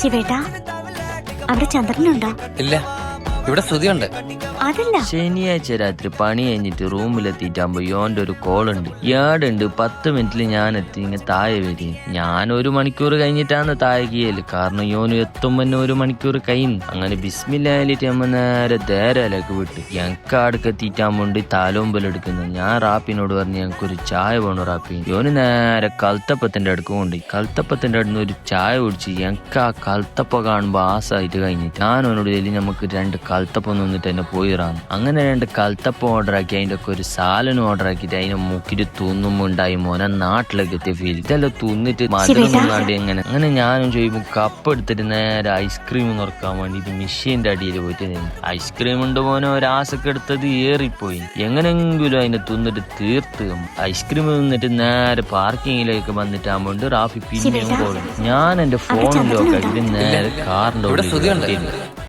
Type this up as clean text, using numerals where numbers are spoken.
ശിവേട്ടാ, അവിടെ ചന്ദ്രനുണ്ടോ? ഇല്ല, ഇവിടെ ശ്രുതിയുണ്ട്. അതല്ല, ശനിയാഴ്ച രാത്രി പണി കഴിഞ്ഞിട്ട് റൂമിലെത്തിയിട്ടാകുമ്പോ യോന്റെ ഒരു കോൾ ഉണ്ട്. യാടുണ്ട് 10 മിനിറ്റിൽ ഞാൻ എത്തി ഇങ്ങനെ താഴെ വരും. ഞാൻ 1 മണിക്കൂർ കഴിഞ്ഞിട്ടാണ് താഴെ കീയല്, കാരണം യോന് എത്തുമ്പോ 1 മണിക്കൂർ കഴിഞ്ഞു. അങ്ങനെ ബിസ്മില്ലായിട്ട് നമ്മ നേരെ ദേരയിലേക്ക് വിട്ട് ഞങ്ങൾക്ക് അടുക്ക് എത്തിയിട്ടാകുമ്പോണ്ട് താലോമ്പലെടുക്കുന്നത്. ഞാൻ റാപ്പിനോട് പറഞ്ഞ് ഞങ്ങൾക്കൊരു ചായ വേണം റാപ്പി. യോന് നേരെ കൽത്തപ്പത്തിന്റെ അടുക്ക് കൊണ്ടുപോയി. കൽത്തപ്പത്തിന്റെ അടുത്ത് ഒരു ചായ കുടിച്ച് ഞങ്ങൾക്ക് ആ കൽത്തപ്പ കാണുമ്പോ ആസായിട്ട് കഴിഞ്ഞിട്ട് ഞാൻ അവനോട് ചൊല്ലി നമുക്ക് 2 കൽത്തപ്പം നിന്നിട്ട് എന്നെ പോയിറാന്ന്. അങ്ങനെ 2 കൽത്തപ്പം ഓർഡർ ആക്കി അതിന്റെ ഒക്കെ ഒരു സാലനും ഓർഡർ ആക്കിയിട്ട് അതിനെ മുക്കിട്ട് തുന്നുമ്പോ ഉണ്ടായി മോനെ നാട്ടിലേക്ക് എത്തിയ ഫീൽ. ഇതെല്ലാം തുന്നിട്ട് മധുരം കാണ്ടി അങ്ങനെ ഞാനും ചോദിക്കുമ്പോൾ കപ്പ് എടുത്തിട്ട് നേരെ ഐസ്ക്രീം നിറക്കാൻ വേണ്ടിട്ട് മെഷീന്റെ അടിയിൽ പോയിട്ട് ഐസ്ക്രീം ഉണ്ട് മോനെ ഒരാസൊക്കെ എടുത്തത് ഏറിപ്പോയി. എങ്ങനെങ്കിലും അതിനെ തിന്നിട്ട് തീർത്ത് ഐസ്ക്രീം തിന്നിട്ട് നേരെ പാർക്കിങ്ങിലേക്ക് വന്നിട്ടാകുമ്പോണ്ട് റാഫി പിന്നെയും കോളും. ഞാൻ എന്റെ ഫോണിൽ നോക്കാം, ഇത് നേരെ കാറിന്റെ ഉള്ളിൽ